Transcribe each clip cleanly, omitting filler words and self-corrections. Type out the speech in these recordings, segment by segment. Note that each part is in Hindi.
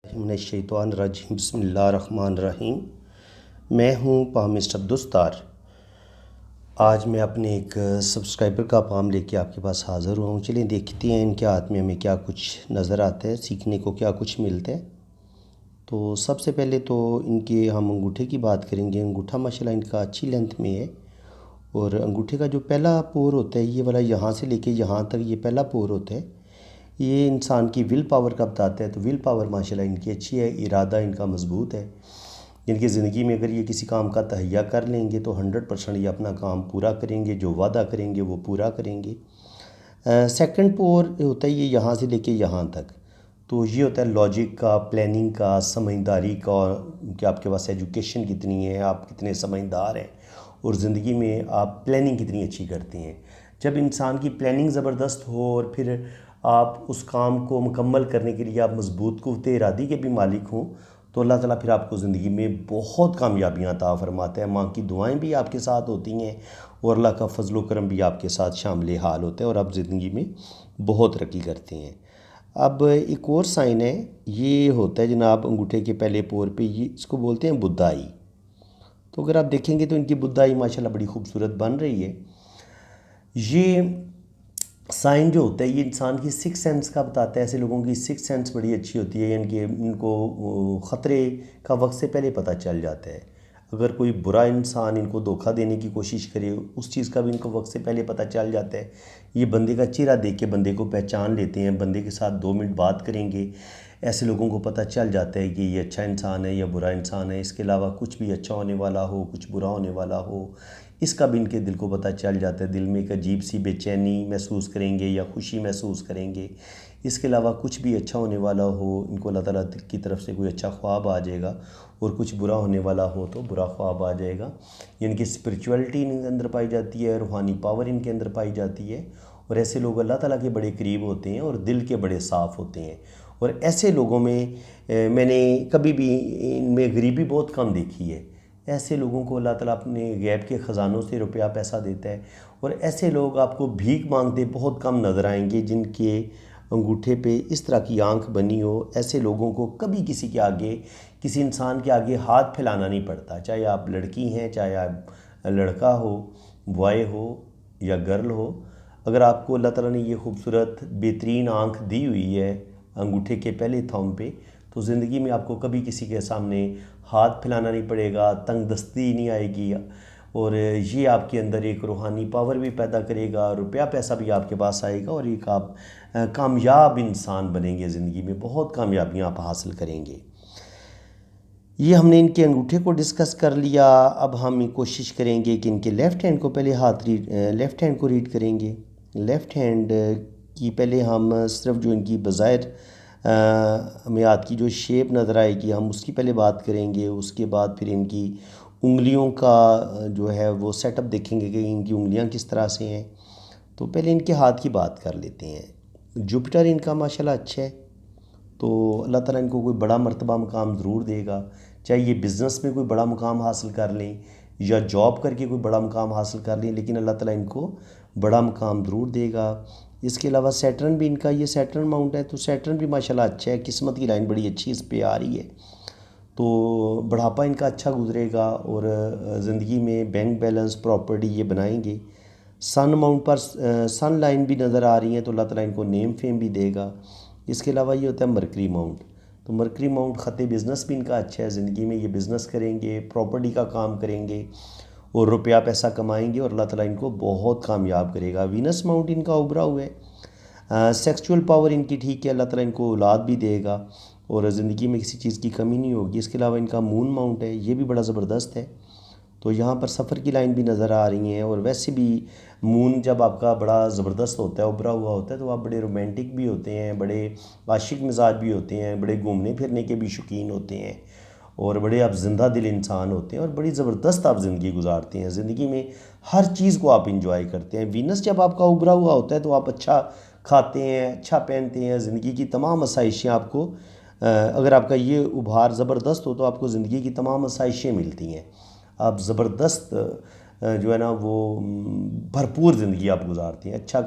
मिनश्शैतानिर्रजीम बिस्मिल्लाहिर्रहमानिर्रहीम। मैं हूँ मिस्टर अब्दुस्तार। आज मैं अपने एक सब्सक्राइबर का पाम लेके आपके पास हाज़िर हुआ हूँ। चलिए देखते हैं इनके हाथ में हमें क्या कुछ नज़र आता है, सीखने को क्या कुछ मिलता है। तो सबसे पहले तो इनके हम अंगूठे की बात करेंगे। अंगूठा माशाल्लाह इनका अच्छी लेंथ में है और अंगूठे का जो पहला पोर होता है ये वाला, यहाँ से लेके यहाँ तक ये पहला पोर होता है। ये इंसान की विल पावर का बताता है। तो विल पावर माशाल्लाह इनकी अच्छी है, इरादा इनका मजबूत है। इनकी ज़िंदगी में अगर ये किसी काम का तहैया कर लेंगे तो 100% ये अपना काम पूरा करेंगे, जो वादा करेंगे वो पूरा करेंगे। सेकंड पोर होता है ये यहाँ से लेके यहाँ तक। तो ये होता है लॉजिक का, प्लानिंग का, समझदारी का, कि आपके पास एजुकेशन कितनी है, आप कितने समझदार हैं और ज़िंदगी में आप प्लानिंग कितनी अच्छी करते हैं। जब इंसान की प्लानिंग ज़बरदस्त हो और फिर आप उस काम को मुकम्मल करने के लिए आप मजबूत क़ुव्वत इरादी के भी मालिक हों तो अल्लाह ताला फिर आपको ज़िंदगी में बहुत कामयाबियाँ अता फरमाता है। माँ की दुआएं भी आपके साथ होती हैं और अल्लाह का फजल व करम भी आपके साथ शामिल हाल होता है और आप ज़िंदगी में बहुत तरक्की करते हैं। अब एक और साइन है, ये होता है जनाब अंगूठे के पहले पोर पे, ये इसको बोलते हैं बुद्धाई। तो अगर आप देखेंगे तो इनकी बुद्धाई माशाल्लाह बड़ी खूबसूरत बन रही है। ये साइन जो होता है ये इंसान की सिक्स सेंस का बताता है। ऐसे लोगों की सिक्स सेंस बड़ी अच्छी होती है, यानी कि इनको ख़तरे का वक्त से पहले पता चल जाता है। अगर कोई बुरा इंसान इनको धोखा देने की कोशिश करे उस चीज़ का भी इनको वक्त से पहले पता चल जाता है। ये बंदे का चेहरा देख के बंदे को पहचान लेते हैं। बंदे के साथ 2 मिनट बात करेंगे, ऐसे लोगों को पता चल जाता है कि ये अच्छा इंसान है या बुरा इंसान है। इसके अलावा कुछ भी अच्छा होने वाला हो, कुछ बुरा होने वाला हो, इसका भी इनके दिल को पता चल जाता है। दिल में एक अजीब सी बेचैनी महसूस करेंगे या खुशी महसूस करेंगे। इसके अलावा कुछ भी अच्छा होने वाला हो, इनको अल्लाह ताला की तरफ से कोई अच्छा ख्वाब आ जाएगा और कुछ बुरा होने वाला हो तो बुरा ख्वाब आ जाएगा। इनकी स्पिरिचुअलिटी इनके अंदर पाई जाती है, रूहानी पावर इनके अंदर पाई जाती है और ऐसे लोग अल्लाह ताला के बड़े करीब होते हैं और दिल के बड़े साफ़ होते हैं। और ऐसे लोगों में मैंने कभी भी इनमें गरीबी बहुत कम देखी है। ऐसे लोगों को अल्लाह ताला अपने गैब के ख़जानों से रुपया पैसा देता है और ऐसे लोग आपको भीख मांगते बहुत कम नज़र आएंगे जिनके अंगूठे पे इस तरह की आंख बनी हो। ऐसे लोगों को कभी किसी के आगे, किसी इंसान के आगे हाथ फैलाना नहीं पड़ता, चाहे आप लड़की हैं, चाहे आप लड़का हो, बॉय हो या गर्ल हो। अगर आपको अल्लाह ताला ने ये खूबसूरत बेहतरीन आंख दी हुई है अंगूठे के पहले थंब पे, तो ज़िंदगी में आपको कभी किसी के सामने हाथ फैलाना नहीं पड़ेगा, तंगदस्ती नहीं आएगी और ये आपके अंदर एक रूहानी पावर भी पैदा करेगा, रुपया पैसा भी आपके पास आएगा और एक आप कामयाब इंसान बनेंगे। ज़िंदगी में बहुत कामयाबियाँ आप हासिल करेंगे। ये हमने इनके अंगूठे को डिस्कस कर लिया। अब हम कोशिश करेंगे कि इनके लेफ़्ट हैंड को पहले लेफ़्ट हैंड को रीड करेंगे। लेफ़्ट हैंड की पहले हम सिर्फ जो इनकी बज़ाहिर हमें हाथ की जो शेप नज़र आएगी हम उसकी पहले बात करेंगे। उसके बाद फिर इनकी उंगलियों का जो है वो सेटअप देखेंगे कि इनकी उंगलियां किस तरह से हैं। तो पहले इनके हाथ की बात कर लेते हैं। जुपिटर इनका माशाल्लाह अच्छा है, तो अल्लाह ताला इनको कोई बड़ा मर्तबा मुकाम ज़रूर देगा। चाहे ये बिज़नेस में कोई बड़ा मुकाम हासिल कर लें या जॉब करके कोई बड़ा मुकाम हासिल कर लें, लेकिन अल्लाह ताला इनको बड़ा मुकाम ज़रूर देगा। इसके अलावा सैटर्न भी इनका, ये सैटर्न माउंट है, तो सैटर्न भी माशाल्लाह अच्छा है। किस्मत की लाइन बड़ी अच्छी इस पे आ रही है, तो बढ़ापा इनका अच्छा गुजरेगा और ज़िंदगी में बैंक बैलेंस, प्रॉपर्टी ये बनाएंगे। सन माउंट पर सन लाइन भी नज़र आ रही है, तो अल्लाह ताला इनको नेम फेम भी देगा। इसके अलावा ये होता है मरकरी माउंट, तो मरकरी माउंट ख़त बिज़नेस भी इनका अच्छा है। ज़िंदगी में ये बिज़नेस करेंगे, प्रॉपर्टी का काम करेंगे और रुपया पैसा कमाएंगे और अल्लाह ताला इनको बहुत कामयाब करेगा। वीनस माउंट इनका उभरा हुआ है। सेक्सुअल पावर इनकी ठीक है, अल्लाह ताला इनको औलाद भी देगा और ज़िंदगी में किसी चीज़ की कमी नहीं होगी। इसके अलावा इनका मून माउंट है, ये भी बड़ा ज़बरदस्त है, तो यहाँ पर सफ़र की लाइन भी नज़र आ रही हैं। और वैसे भी मून जब आपका बड़ा ज़बरदस्त होता है, उभरा हुआ होता है, तो आप बड़े रोमांटिक भी होते हैं, बड़े आशिक मिजाज भी होते हैं, बड़े घूमने फिरने के भी शौकीन होते हैं और बड़े आप ज़िंदा दिल इंसान होते हैं और बड़ी ज़बरदस्त आप ज़िंदगी गुजारते हैं। ज़िंदगी में हर चीज़ को आप इंजॉय करते हैं। वीनस जब आपका उभरा हुआ होता है तो आप अच्छा खाते हैं, अच्छा पहनते हैं। ज़िंदगी की तमाम आसाइशें आपको, अगर आपका ये उभार ज़बरदस्त हो तो आपको ज़िंदगी की तमाम आसाइशें मिलती हैं। आप ज़बरदस्त जो है ना वो भरपूर ज़िंदगी आप गुजारते हैं, अच्छा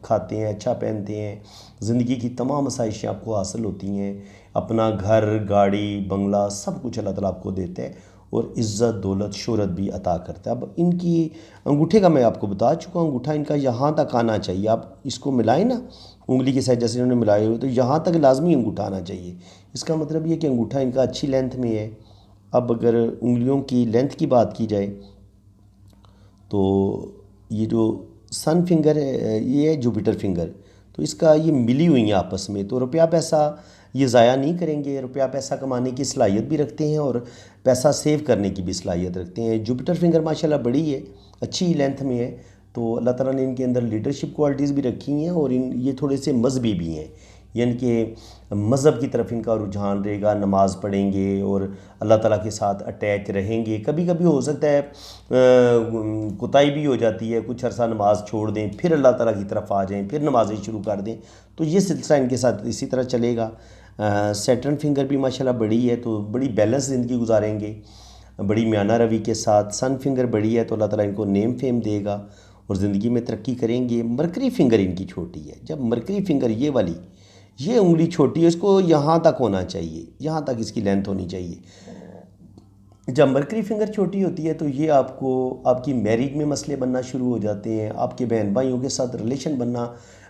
खाते हैं, अच्छा पहनते हैं, ज़िंदगी की तमाम आसाइशें आपको हासिल होती हैं, अपना घर, गाड़ी, बंगला सब कुछ अल्लाह ताला आपको देते हैं और इज़्ज़त, दौलत, शोहरत भी अता करता है। अब इनकी अंगूठे का मैं आपको बता चुका हूँ, अंगूठा इनका यहाँ तक आना चाहिए। आप इसको मिलाएं ना उंगली के साथ, जैसे इन्होंने मिलाए हुए, तो यहाँ तक लाजमी अंगूठा आना चाहिए। इसका मतलब ये कि अंगूठा इनका अच्छी लेंथ में है। अब अगर उंगलियों की लेंथ की बात की जाए तो ये जो सन फिंगर है ये है जुपिटर फिंगर, तो इसका ये मिली हुई है आपस में। तो रुपया पैसा ये ज़ाया नहीं करेंगे, रुपया पैसा कमाने की सलाहियत भी रखते हैं और पैसा सेव करने की भी सलाहियत रखते हैं। जुपिटर फिंगर माशाल्लाह बड़ी है, अच्छी लेंथ में है, तो अल्लाह ताला ने इनके अंदर लीडरशिप क्वालिटीज़ भी रखी हैं और ये थोड़े से मजहबी भी हैं, यानी कि मज़हब की तरफ इनका रुझान रहेगा, नमाज़ पढ़ेंगे और अल्लाह ताला के साथ अटैच रहेंगे। कभी कभी हो सकता है कोताही भी हो जाती है, कुछ अरसा नमाज़ छोड़ दें, फिर अल्लाह ताला की तरफ आ जाएं, फिर नमाज़ें शुरू कर दें, तो ये सिलसिला इनके साथ इसी तरह चलेगा। सैटर्न फिंगर भी माशाल्लाह बड़ी है, तो बड़ी बैलेंस ज़िंदगी गुजारेंगे, बड़ी म्याना रवि के साथ। सन फिंगर बड़ी है तो अल्लाह ताला इनको नेम फेम देगा और ज़िंदगी में तरक्की करेंगे। मरकरी फिंगर इनकी छोटी है, जब मरकरी फिंगर ये वाली ये उंगली छोटी है, इसको यहाँ तक होना चाहिए, यहाँ तक इसकी लेंथ होनी चाहिए। जब मरकरी फिंगर छोटी होती है तो ये आपको आपकी मैरिज में मसले बनना शुरू हो जाते हैं, आपके बहन भाइयों के साथ रिलेशन बनना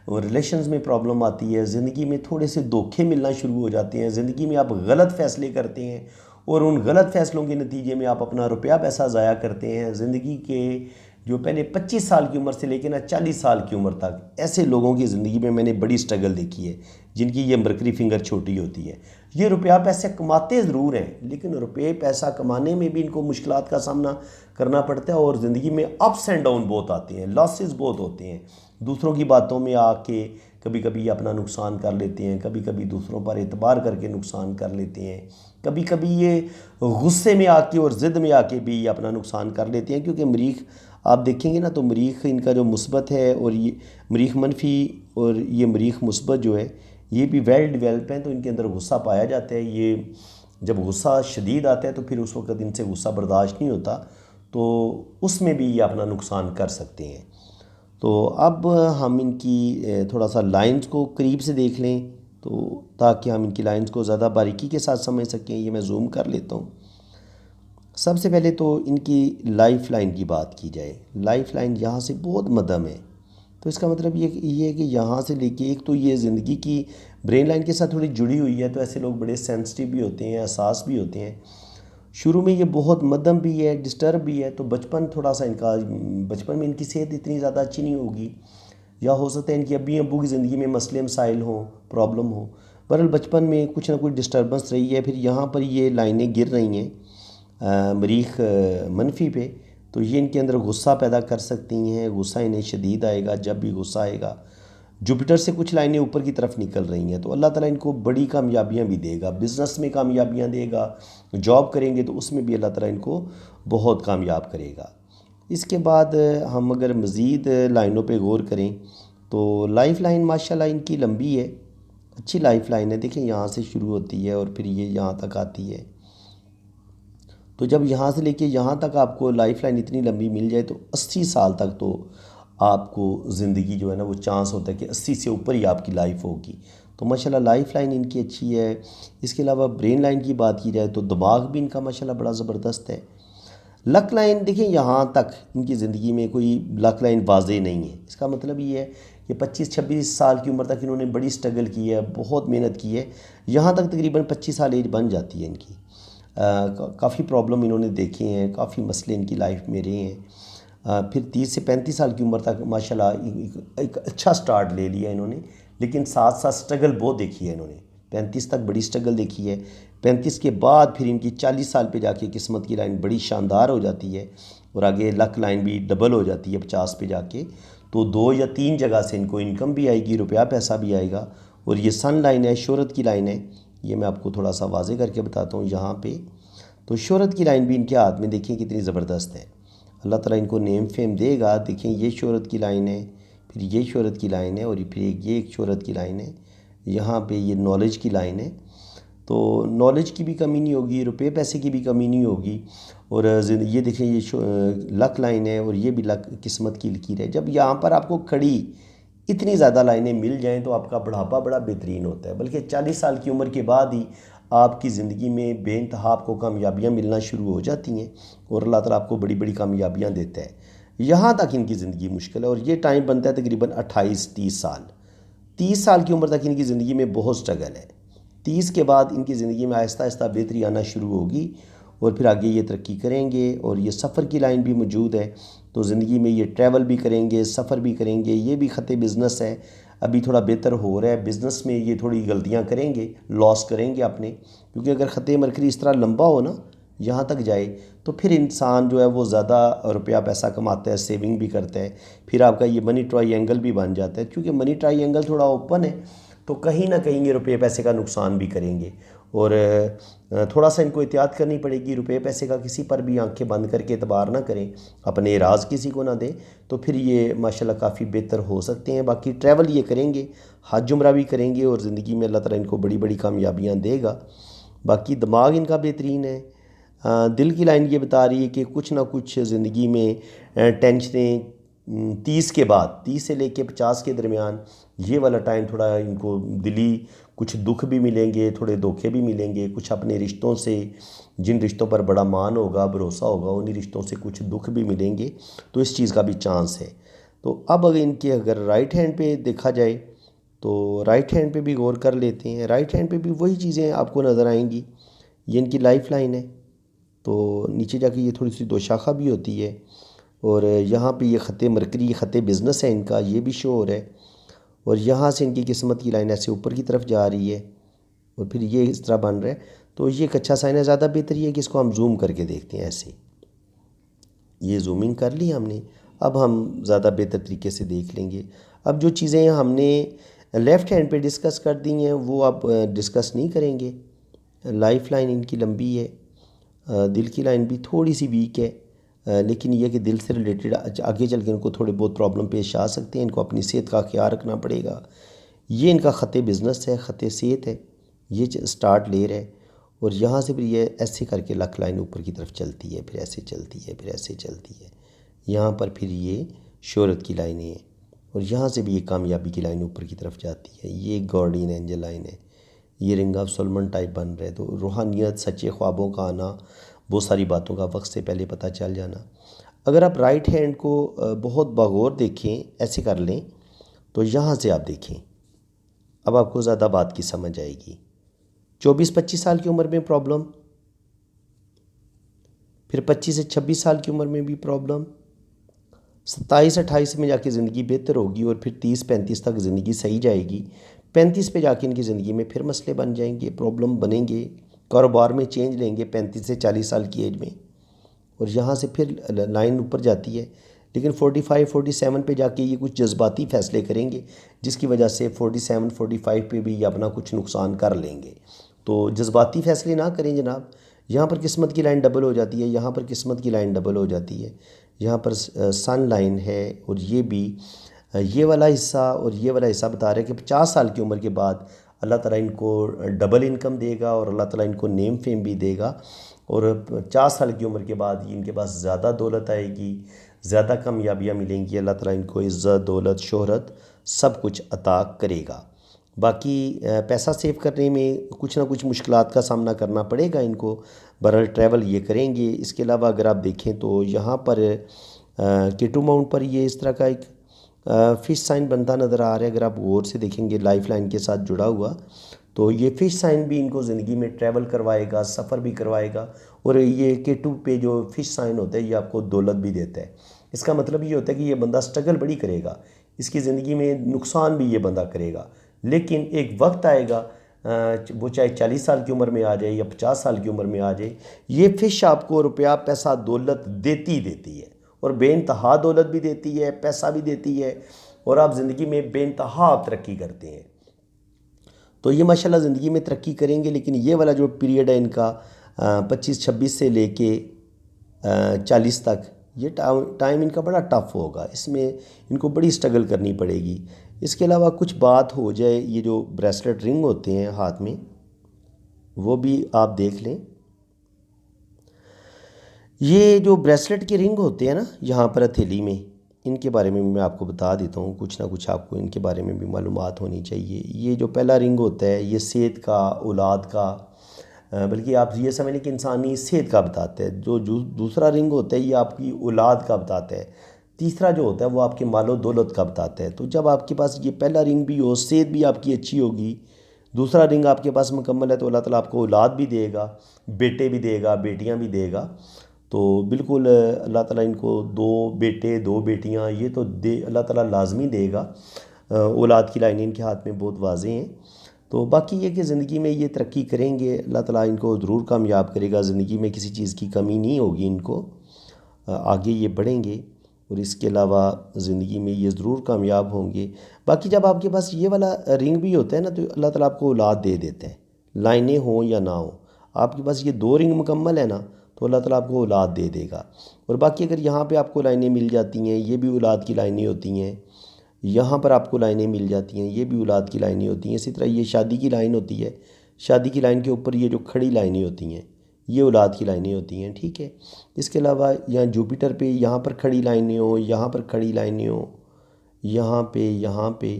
और रिलेशंस में प्रॉब्लम आती है, ज़िंदगी में थोड़े से धोखे मिलना शुरू हो जाते हैं, ज़िंदगी में आप गलत फ़ैसले करते हैं और उन गलत फ़ैसलों के नतीजे में आप अपना रुपया पैसा ज़ाया करते हैं। ज़िंदगी के जो पहले 25 साल की उम्र से लेकर ना 40 साल की उम्र तक, ऐसे लोगों की ज़िंदगी में मैंने बड़ी स्ट्रगल देखी है जिनकी ये मरकरी फिंगर छोटी होती है। ये रुपया पैसे कमाते ज़रूर हैं, लेकिन रुपये पैसा कमाने में भी इनको मुश्किलात का सामना करना पड़ता है और ज़िंदगी में अप्स एंड डाउन बहुत आते हैं, लॉसेस बहुत होते हैं। दूसरों की बातों में आके कभी कभी अपना नुकसान कर लेते हैं, कभी कभी दूसरों पर एतबार करके नुकसान कर लेते हैं, कभी कभी ये गुस्से में आके और ज़िद में आके भी अपना नुकसान कर लेते हैं। क्योंकि मरीख आप देखेंगे ना तो मरीख इनका जो मुस्बत है और ये मरीख मनफी और ये मरीख मुस्बत जो है ये भी वेल डेवलप हैं, तो इनके अंदर गुस्सा पाया जाता है। ये जब गुस्सा शदीद आता है तो फिर उस वक्त इनसे गुस्सा बर्दाश्त नहीं होता, तो उसमें भी ये अपना नुकसान कर सकते हैं। तो अब हम इनकी थोड़ा सा लाइंस को करीब से देख लें, तो ताकि हम इनकी लाइंस को ज़्यादा बारीकी के साथ समझ सकें। ये मैं जूम कर लेता हूँ। सबसे पहले तो इनकी लाइफ लाइन की बात की जाए, लाइफ लाइन यहाँ से बहुत मध्यम है, तो इसका मतलब ये है कि यहाँ से लेके एक तो ये ज़िंदगी की ब्रेन लाइन के साथ थोड़ी जुड़ी हुई है, तो ऐसे लोग बड़े सेंसिटिव भी होते हैं, हसास भी होते हैं। शुरू में ये बहुत मध्यम भी है, डिस्टर्ब भी है, तो बचपन थोड़ा सा इनका, बचपन में इनकी सेहत इतनी ज़्यादा अच्छी नहीं होगी, या हो सकता है इनकी अब्बी अब्बू की ज़िंदगी में मसले मसाइल हों, प्रॉब्लम हो। बहरहाल बचपन में कुछ ना कुछ डिस्टर्बेंस रही है, फिर यहाँ पर ये लाइनें गिर रही हैं मरीख मनफी पे, तो ये इनके अंदर गुस्सा पैदा कर सकती हैं, गुस्सा इन्हें शदीद आएगा। जब भी गुस्सा आएगा, जुपिटर से कुछ लाइनें ऊपर की तरफ निकल रही हैं, तो अल्लाह ताला इनको बड़ी कामयाबियाँ भी देगा, बिज़नेस में कामयाबियाँ देगा, जॉब करेंगे तो उसमें भी अल्लाह ताला इनको बहुत कामयाब करेगा। इसके बाद हम अगर मज़ीद लाइनों पे गौर करें तो लाइफ लाइन माशाल्लाह इनकी लंबी है, अच्छी लाइफ लाइन है। देखें यहाँ से शुरू होती है और फिर ये यहाँ तक आती है, तो जब यहाँ से लेके यहाँ तक आपको लाइफ लाइन इतनी लंबी मिल जाए तो 80 साल तक तो आपको ज़िंदगी जो है ना वो चांस होता है कि 80 से ऊपर ही आपकी लाइफ होगी। तो माशाल्लाह लाइफ लाइन इनकी अच्छी है। इसके अलावा ब्रेन लाइन की बात की जाए तो दिमाग भी इनका माशाल्लाह बड़ा ज़बरदस्त है। लक लाइन देखें, यहाँ तक इनकी ज़िंदगी में कोई लक लाइन वाज़े नहीं है। इसका मतलब ये है कि 25-26 साल की उम्र तक इन्होंने बड़ी स्ट्रगल की है, बहुत मेहनत की है, यहाँ तक तकरीबन 25 साल एज बन जाती है इनकी। काफ़ी प्रॉब्लम इन्होंने देखे हैं, काफ़ी मसले इनकी लाइफ में रहे हैं। फिर 30 से 35 साल की उम्र तक माशाल्लाह एक अच्छा स्टार्ट ले लिया इन्होंने, लेकिन साथ साथ स्ट्रगल बहुत देखी है इन्होंने। 35 तक बड़ी स्ट्रगल देखी है, 35 के बाद फिर इनकी 40 साल पे जाके किस्मत की लाइन बड़ी शानदार हो जाती है और आगे लक लाइन भी डबल हो जाती है 50 पे जाके। तो 2 या 3 जगह से इनको इनकम भी आएगी, रुपया पैसा भी आएगा। और ये सन लाइन है, शोहरत की लाइन है, ये मैं आपको थोड़ा सा वाजे करके बताता हूँ यहाँ पे। तो शोहरत की लाइन भी इनके हाथ में देखें कितनी ज़बरदस्त है, अल्लाह ताला इनको नेम फेम देगा। देखें ये शोहरत की लाइन है, फिर ये शोहरत की लाइन है और फिर ये एक शोहरत की लाइन है, यहाँ पे ये नॉलेज की लाइन है। तो नॉलेज की भी कमी नहीं होगी, रुपये पैसे की भी कमी नहीं होगी। और ये देखें, ये लक लाइन है और ये भी लक किस्मत की लकीर है। जब यहाँ पर आपको खड़ी इतनी ज़्यादा लाइनें मिल जाएं तो आपका बुढ़ापा बड़ा बेहतरीन होता है। बल्कि 40 साल की उम्र के बाद ही आपकी ज़िंदगी में बेइंतहा आपको कामयाबियाँ मिलना शुरू हो जाती हैं और अल्लाह ताला आपको बड़ी बड़ी कामयाबियाँ देता है। यहाँ तक इनकी ज़िंदगी मुश्किल है और ये टाइम बनता है तकरीबन 28-30 साल। 30 साल की उम्र तक इनकी ज़िंदगी में बहुत स्ट्रगल है। 30 के बाद इनकी ज़िंदगी में आहिस्ता आहिस्ता बेहतरी आना शुरू होगी और फिर आगे ये तरक्की करेंगे। और ये सफ़र की लाइन भी मौजूद है, तो ज़िंदगी में ये ट्रैवल भी करेंगे, सफ़र भी करेंगे। ये भी ख़त बिज़नेस है, अभी थोड़ा बेहतर हो रहा है बिज़नेस में। ये थोड़ी गलतियाँ करेंगे, लॉस करेंगे अपने, क्योंकि अगर ख़त मरकरी इस तरह लंबा हो ना, यहाँ तक जाए, तो फिर इंसान जो है वो ज़्यादा रुपया पैसा कमाता है, सेविंग भी करता है। फिर आपका ये मनी ट्रायंगल भी बन जाता है, क्योंकि मनी ट्रायंगल थोड़ा ओपन है, तो कहीं ना कहीं ये रुपये पैसे का नुकसान भी करेंगे। और थोड़ा सा इनको एहतियात करनी पड़ेगी, रुपये पैसे का किसी पर भी आंखें बंद करके एतबार ना करें, अपने राज किसी को ना दें, तो फिर ये माशाल्लाह काफ़ी बेहतर हो सकते हैं। बाकी ट्रैवल ये करेंगे, हज उम्रा भी करेंगे और ज़िंदगी में अल्लाह ताला इनको बड़ी बड़ी कामयाबियाँ देगा। बाकी दिमाग इनका बेहतरीन है। दिल की लाइन ये बता रही है कि कुछ ना कुछ ज़िंदगी में टेंशनें 30 के बाद, 30 से लेके 50 के दरमियान, ये वाला टाइम थोड़ा इनको दिली कुछ दुख भी मिलेंगे, थोड़े धोखे भी मिलेंगे। कुछ अपने रिश्तों से, जिन रिश्तों पर बड़ा मान होगा, भरोसा होगा, उन्हीं रिश्तों से कुछ दुख भी मिलेंगे, तो इस चीज़ का भी चांस है। तो अब अगर इनके अगर राइट हैंड पे देखा जाए तो राइट हैंड पे भी गौर कर लेते हैं। राइट हैंड पे भी वही चीज़ें आपको नज़र आएंगी। ये इनकी लाइफ लाइन है, तो नीचे जाके ये थोड़ी सी दो शाखा भी होती है और यहाँ पे ये ख़त मरकरी, ख़त बिज़नेस है इनका, ये भी शो हो रहा है। और यहाँ से इनकी किस्मत की लाइन ऐसे ऊपर की तरफ जा रही है और फिर ये इस तरह बन रहा है। तो ये एक अच्छा साइन है। ज़्यादा बेहतर ये है कि इसको हम जूम करके देखते हैं। ऐसे ये जूमिंग कर ली हमने, अब हम ज़्यादा बेहतर तरीके से देख लेंगे। अब जो चीज़ें हमने लेफ़्ट हैंड पे डिस्कस कर दी हैं वो अब डिस्कस नहीं करेंगे। लाइफ लाइन इनकी लंबी है, दिल की लाइन भी थोड़ी सी वीक है, लेकिन यह कि दिल से रिलेटेड आगे चल के इनको थोड़े बहुत प्रॉब्लम पेश आ सकते हैं। इनको अपनी सेहत का ख्याल रखना पड़ेगा। ये इनका ख़त बिज़नेस है, ख़त सेहत है, ये स्टार्ट ले रहा है। और यहाँ से फिर ये ऐसे करके लक लाइन ऊपर की तरफ चलती है, फिर ऐसे चलती है, फिर ऐसे चलती है। यहाँ पर फिर ये शोहरत की लाइनें हैं और यहाँ से भी ये कामयाबी की लाइन ऊपर की तरफ जाती है। ये गार्डियन एंजल लाइन है, ये रिंग ऑफ सोलमन टाइप बन रहा है। तो रूहानियत, सच्चे ख्वाबों का आना, बहुत सारी बातों का वक्त से पहले पता चल जाना। अगर आप राइट हैंड को बहुत बगौर देखें, ऐसे कर लें, तो यहाँ से आप देखें, अब आपको ज़्यादा बात की समझ आएगी। 24-25 साल की उम्र में प्रॉब्लम, फिर 25 से 26 साल की उम्र में भी प्रॉब्लम, 27-28 में जाके ज़िंदगी बेहतर होगी और फिर 30-35 तक ज़िंदगी सही जाएगी। 35 पे जाके इनकी ज़िंदगी में फिर मसले बन जाएंगे, प्रॉब्लम बनेंगे, कारोबार में चेंज लेंगे 35 से 40 साल की एज में। और यहाँ से फिर लाइन ऊपर जाती है, लेकिन 45-47 पे जाके ये कुछ जज्बाती फ़ैसले करेंगे, जिसकी वजह से 47-45 पे भी ये अपना कुछ नुकसान कर लेंगे। तो जज्बाती फ़ैसले ना करें जनाब। यहाँ पर किस्मत की लाइन डबल हो जाती है, यहाँ पर किस्मत की लाइन डबल हो जाती है। यहाँ पर सन लाइन है और ये भी ये वाला हिस्सा और ये वाला हिस्सा बता रहे हैं कि 50 साल की उम्र के बाद अल्लाह ताला इनको डबल इनकम देगा और अल्लाह ताला इनको नेम फेम भी देगा। और 50 साल की उम्र के बाद इनके पास ज़्यादा दौलत आएगी, ज़्यादा कामयाबियाँ मिलेंगी। अल्लाह ताला इनको इज़्ज़त, दौलत, शोहरत सब कुछ अता करेगा। बाकी पैसा सेव करने में कुछ ना कुछ मुश्किलात का सामना करना पड़ेगा इनको, बहरहाल ट्रैवल ये करेंगे। इसके अलावा अगर आप देखें तो यहाँ पर केटू माउंट पर ये इस तरह का एक फ़िश साइन बनता नज़र आ रहा है। अगर आप गौर से देखेंगे लाइफ लाइन के साथ जुड़ा हुआ, तो ये फ़िश साइन भी इनको ज़िंदगी में ट्रैवल करवाएगा, सफ़र भी करवाएगा। और ये केटू पे जो फ़िश साइन होता है ये आपको दौलत भी देता है। इसका मतलब ये होता है कि ये बंदा स्ट्रगल बड़ी करेगा, इसकी ज़िंदगी में नुकसान भी ये बंदा करेगा, लेकिन एक वक्त आएगा, वो चाहे 40 साल की उम्र में आ जाए या 50 साल की उम्र में आ जाए, ये फ़िश आपको रुपया, पैसा, दौलत देती देती है और बेइंतहा दौलत भी देती है, पैसा भी देती है और आप ज़िंदगी में बेइंतहा तरक्की करते हैं। तो ये माशाल्लाह ज़िंदगी में तरक्की करेंगे। लेकिन ये वाला जो पीरियड है इनका 25-26 से लेके 40 तक, ये टाइम इनका बड़ा टफ़ होगा, इसमें इनको बड़ी स्ट्रगल करनी पड़ेगी। इसके अलावा कुछ बात हो जाए, ये जो ब्रेसलेट रिंग होते हैं हाथ में, वो भी आप देख लें। ये जो ब्रेसलेट के रिंग होते हैं ना यहाँ पर हथेली में, इनके बारे में मैं आपको बता देता हूँ। कुछ ना कुछ आपको इनके बारे में भी मालूमात होनी चाहिए। ये जो पहला रिंग होता है ये सेहत का, औलाद का, बल्कि आप ये समझ लें कि इंसानी सेहत का बताता है। जो दूसरा रिंग होता है ये आपकी औलाद का बताता है। तीसरा जो होता है वो आपके मालो दौलत का बताता है। तो जब आपके पास ये पहला रिंग भी हो, सेहत भी आपकी अच्छी होगी, दूसरा रिंग आपके पास मुकम्मल है, तो अल्लाह ताला आपको औलाद भी देगा, बेटे भी देगा, बेटियां भी देगा। तो बिल्कुल अल्लाह ताला इनको 2 बेटे 2 बेटियां ये तो दे, अल्लाह ताला लाजमी देगा। औलाद की लाइनें इनके हाथ में बहुत वाज़ेह हैं। तो बाकी ये कि ज़िंदगी में ये तरक्की करेंगे, अल्लाह ताला इनको ज़रूर कामयाब करेगा। ज़िंदगी में किसी चीज़ की कमी नहीं होगी इनको, आगे ये बढ़ेंगे और इसके अलावा ज़िंदगी में ये ज़रूर कामयाब होंगे। बाकी जब आपके पास ये वाला रिंग भी होता है ना, तो अल्लाह ताला आपको औलाद दे देते हैं, लाइनें हों या ना हो। आपके पास ये 2 रिंग मुकम्मल है ना, तो अल्लाह ताला आपको औलाद दे देगा। और बाकी अगर यहाँ पे आपको लाइनें मिल जाती हैं, ये भी औलाद की लाइनें होती हैं। यहाँ पर आपको लाइनें मिल जाती हैं, ये भी औलाद की लाइनें होती हैं। इसी तरह ये शादी की लाइन होती है, शादी की लाइन के ऊपर ये जो खड़ी लाइनें होती हैं ये औलाद की लाइनें होती हैं, ठीक है। इसके अलावा यहाँ जुपिटर पे यहाँ पर खड़ी लाइनें हो, यहाँ पर खड़ी लाइनें हो, यहाँ पे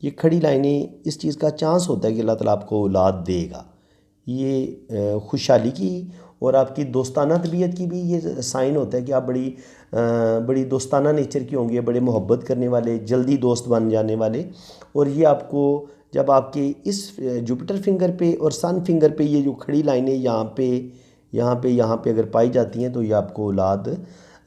ये खड़ी लाइनें, इस चीज़ का चांस होता है कि अल्लाह ताला आपको औलाद देगा। ये खुशहाली की और आपकी दोस्ताना तबीयत की भी ये साइन होता है कि आप बड़ी दोस्ताना नेचर की होंगे, बड़े मोहब्बत करने वाले, जल्दी दोस्त बन जाने वाले। और ये आपको जब आपके इस जुपिटर फिंगर पे और सन फिंगर पे ये जो खड़ी लाइनें यहाँ पे अगर पाई जाती हैं, तो ये आपको औलाद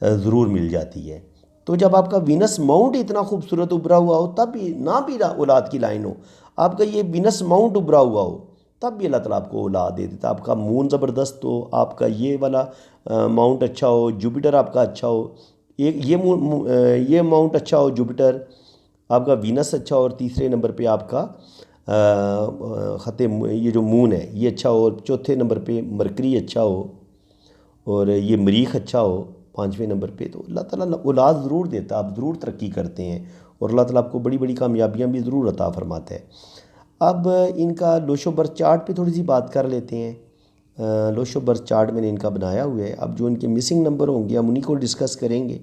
ज़रूर मिल जाती है। तो जब आपका वीनस माउंट इतना खूबसूरत उभरा हुआ हो, तब भी ना भी औलाद की लाइन हो, आपका ये वीनस माउंट उभरा हुआ हो, तब भी अल्लाह ताला आपको औलाद दे देता। आपका मून ज़बरदस्त हो, आपका ये वाला माउंट अच्छा हो, जुपिटर आपका अच्छा हो, एक ये माउंट अच्छा हो, जुपिटर आपका, वीनस अच्छा हो, और तीसरे नंबर पे आपका ख़त ये जो मून है ये अच्छा हो, और चौथे नंबर पे मरकरी अच्छा हो, और ये मरीख अच्छा हो 5वें नंबर पे। तो अल्लाह ताला औलाद ज़रूर देता, आप ज़रूर तरक्की करते हैं और अल्लाह ताला आपको बड़ी बड़ी कामयाबियाँ भी ज़रूर अता फ़रमाता है। अब इनका लोशो बर्थ चार्ट पे थोड़ी सी बात कर लेते हैं। लोशो बर्थ चार्ट मैंने इनका बनाया हुआ है। अब जो इनके मिसिंग नंबर होंगे हम उन्हीं को डिस्कस करेंगे।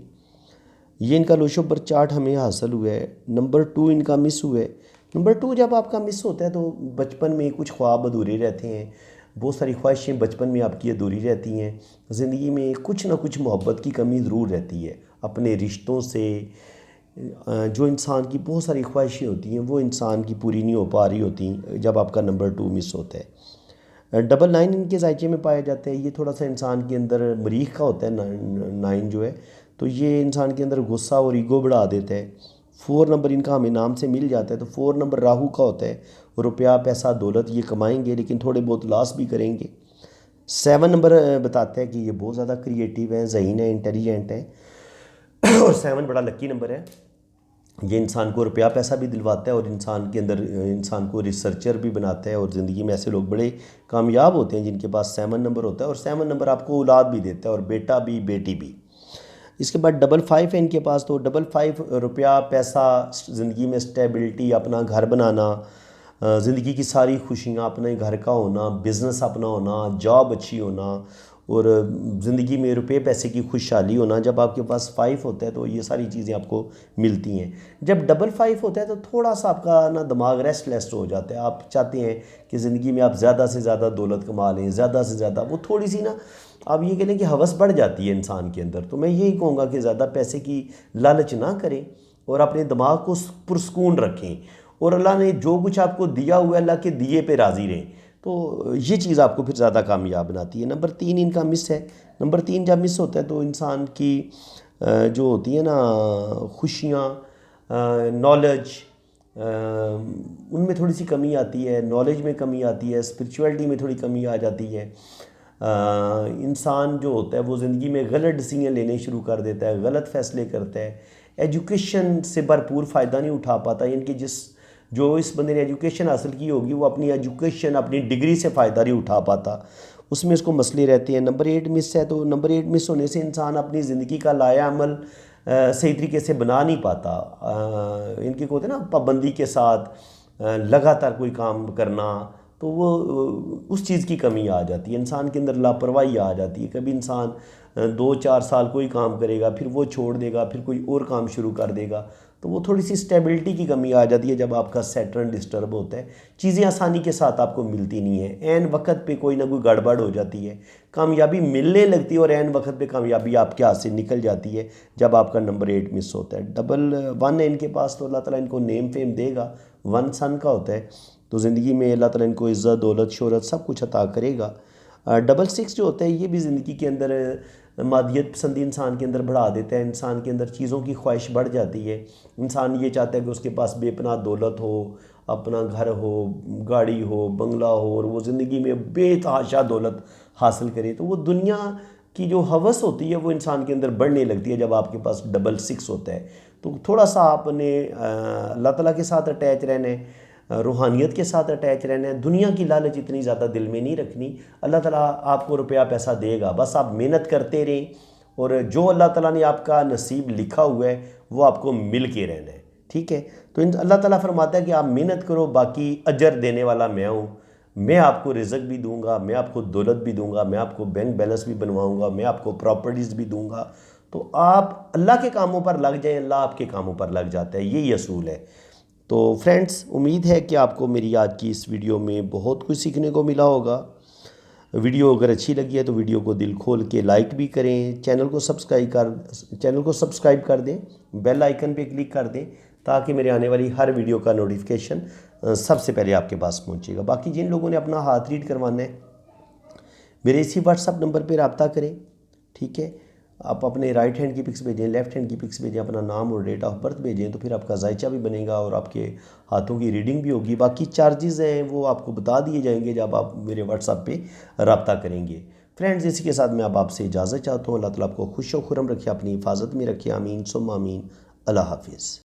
ये इनका लोशो बर्थ चार्ट हमें हासिल हुआ है। नंबर 2 इनका मिस हुआ है। नंबर 2 जब आपका मिस होता है तो बचपन में कुछ ख्वाब अधूरे रहते हैं, बहुत सारी ख्वाहिशें बचपन में आपकी अधूरी रहती हैं। ज़िंदगी में कुछ ना कुछ मोहब्बत की कमी ज़रूर रहती है अपने रिश्तों से। जो इंसान की बहुत सारी ख्वाहिशें होती हैं वो इंसान की पूरी नहीं हो पा रही होती जब आपका नंबर 2 मिस होता है। डबल 9 इनके जायके में पाया जाता है। ये थोड़ा सा इंसान के अंदर मरीख का होता है 9 जो है, तो ये इंसान के अंदर गुस्सा और ईगो बढ़ा देता है। 4 नंबर इनका हमें नाम से मिल जाता है, तो 4 नंबर राहु का होता है। रुपया पैसा दौलत ये कमाएंगे लेकिन थोड़े बहुत लॉस भी करेंगे। 7 नंबर बताता है कि ये बहुत ज़्यादा क्रिएटिव है, ज़हीन है, इंटेलिजेंट है और 7 बड़ा लकी नंबर है। ये इंसान को रुपया पैसा भी दिलवाता है और इंसान के अंदर इंसान को रिसर्चर भी बनाता है। और ज़िंदगी में ऐसे लोग बड़े कामयाब होते हैं जिनके पास 7 नंबर होता है, और 7 नंबर आपको औलाद भी देता है और बेटा भी बेटी भी। इसके बाद डबल 5 है इनके पास, तो डबल 5 रुपया पैसा, ज़िंदगी में स्टेबिलिटी, अपना घर बनाना, ज़िंदगी की सारी खुशियाँ, अपने घर का होना, बिज़नेस अपना होना, जॉब अच्छी होना और ज़िंदगी में रुपये पैसे की खुशहाली होना। जब आपके पास 5 होता है तो ये सारी चीज़ें आपको मिलती हैं। जब डबल 5 होता है तो थोड़ा सा आपका ना दिमाग रेस्टलेस हो जाता है। आप चाहते हैं कि ज़िंदगी में आप ज़्यादा से ज़्यादा दौलत कमा लें, ज़्यादा से ज़्यादा, वो थोड़ी सी ना आप ये कह लें कि हवस बढ़ जाती है इंसान के अंदर। तो मैं यही कहूँगा कि ज़्यादा पैसे की लालच ना करें और अपने दिमाग को पुरस्कून रखें, और अल्लाह ने जो कुछ आपको दिया हुआ है अल्लाह के दिए पे राज़ी रहें। तो ये चीज़ आपको फिर ज़्यादा कामयाब बनाती है। नंबर 3 इनका मिस है। नंबर 3 जब मिस होता है तो इंसान की जो होती है ना खुशियाँ, नॉलेज, उनमें थोड़ी सी कमी आती है, नॉलेज में कमी आती है, स्पिरिचुअलिटी में थोड़ी कमी आ जाती है। इंसान जो होता है वो ज़िंदगी में गलत डिसीजन लेने शुरू कर देता है, गलत फ़ैसले करता है, एजुकेशन से भरपूर फ़ायदा नहीं उठा पाता। यानी कि जो इस बंदे ने एजुकेशन हासिल की होगी वो अपनी एजुकेशन, अपनी डिग्री से फ़ायदा नहीं उठा पाता, उसमें इसको मसले रहते हैं। नंबर 8 मिस है, तो नंबर 8 मिस होने से इंसान अपनी ज़िंदगी का लाया अमल सही तरीके से बना नहीं पाता। इनके को होते हैं ना पाबंदी के साथ लगातार कोई काम करना, तो वो उस चीज़ की कमी आ जाती है, इंसान के अंदर लापरवाही आ जाती है। कभी इंसान 2-4 साल कोई काम करेगा, फिर वो छोड़ देगा, फिर कोई और काम शुरू कर देगा, तो वो थोड़ी सी स्टेबिलिटी की कमी आ जाती है। जब आपका सैटर्न डिस्टर्ब होता है, चीज़ें आसानी के साथ आपको मिलती नहीं है, ऐन वक्त पे कोई ना कोई गड़बड़ हो जाती है, कामयाबी मिलने लगती है और ऐन वक्त पे कामयाबी आपके हाथ से निकल जाती है जब आपका नंबर 8 मिस होता है। डबल 1 है इनके पास, तो अल्लाह ताला इनको नेम फेम देगा, 1 सन का होता है, तो ज़िंदगी में अल्लाह ताला इनको इज़्ज़त, दौलत, शोहरत सब कुछ अता करेगा। डबल 6 जो होता है ये भी ज़िंदगी के अंदर मादियत पसंदी इंसान के अंदर बढ़ा देता है, इंसान के अंदर चीज़ों की ख्वाहिश बढ़ जाती है। इंसान ये चाहता है कि उसके पास बेपनाह दौलत हो, अपना घर हो, गाड़ी हो, बंगला हो, और वो ज़िंदगी में बेतहाशा दौलत हासिल करे। तो वो दुनिया की जो हवस होती है वो इंसान के अंदर बढ़ने लगती है जब आपके पास डबल 6 होता है। तो थोड़ा सा आपने अल्लाह ताला के साथ अटैच रहना है, रूहानियत के साथ अटैच रहना है। दुनिया की लालच इतनी ज़्यादा दिल में नहीं रखनी। अल्लाह ताला आपको रुपया पैसा देगा, बस आप मेहनत करते रहें, और जो अल्लाह ताला ने आपका नसीब लिखा हुआ है वो आपको मिल के रहना है, ठीक है। तो अल्लाह ताला फरमाता है कि आप मेहनत करो, बाकी अजर देने वाला मैं हूँ, मैं आपको रिज़्क भी दूंगा, मैं आपको दौलत भी दूंगा, मैं आपको बैंक बैलेंस भी बनवाऊंगा, मैं आपको प्रॉपर्टीज़ भी दूंगा। तो आप अल्लाह के कामों पर लग जाएं, अल्लाह आपके कामों पर लग जाता है, यही असूल है। तो फ्रेंड्स, उम्मीद है कि आपको मेरी आज की इस वीडियो में बहुत कुछ सीखने को मिला होगा। वीडियो अगर अच्छी लगी है तो वीडियो को दिल खोल के लाइक भी करें, चैनल को सब्सक्राइब कर दें, बेल आइकन पे क्लिक कर दें, ताकि मेरे आने वाली हर वीडियो का नोटिफिकेशन सबसे पहले आपके पास पहुंचेगा। बाकी जिन लोगों ने अपना हाथ रीड करवाना है, मेरे इसी व्हाट्सअप नंबर पर रब्ता करें, ठीक है। आप अपने राइट हैंड की पिक्स भेजें, लेफ़्ट हैंड की पिक्स भेजें, अपना नाम और डेट ऑफ बर्थ भेजें, तो फिर आपका जायचा भी बनेगा और आपके हाथों की रीडिंग भी होगी। बाकी चार्जेज़ हैं वो आपको बता दिए जाएंगे जब आप मेरे व्हाट्सएप पे रब्ता करेंगे। फ्रेंड्स, इसी के साथ मैं अब आपसे इजाज़त चाहता हूँ। अल्लाह ताला आपको खुश व खुर्रम रखे, अपनी हिफाजत में रखे। आमीन सुम्मा आमीन। अल्लाह हाफिज़।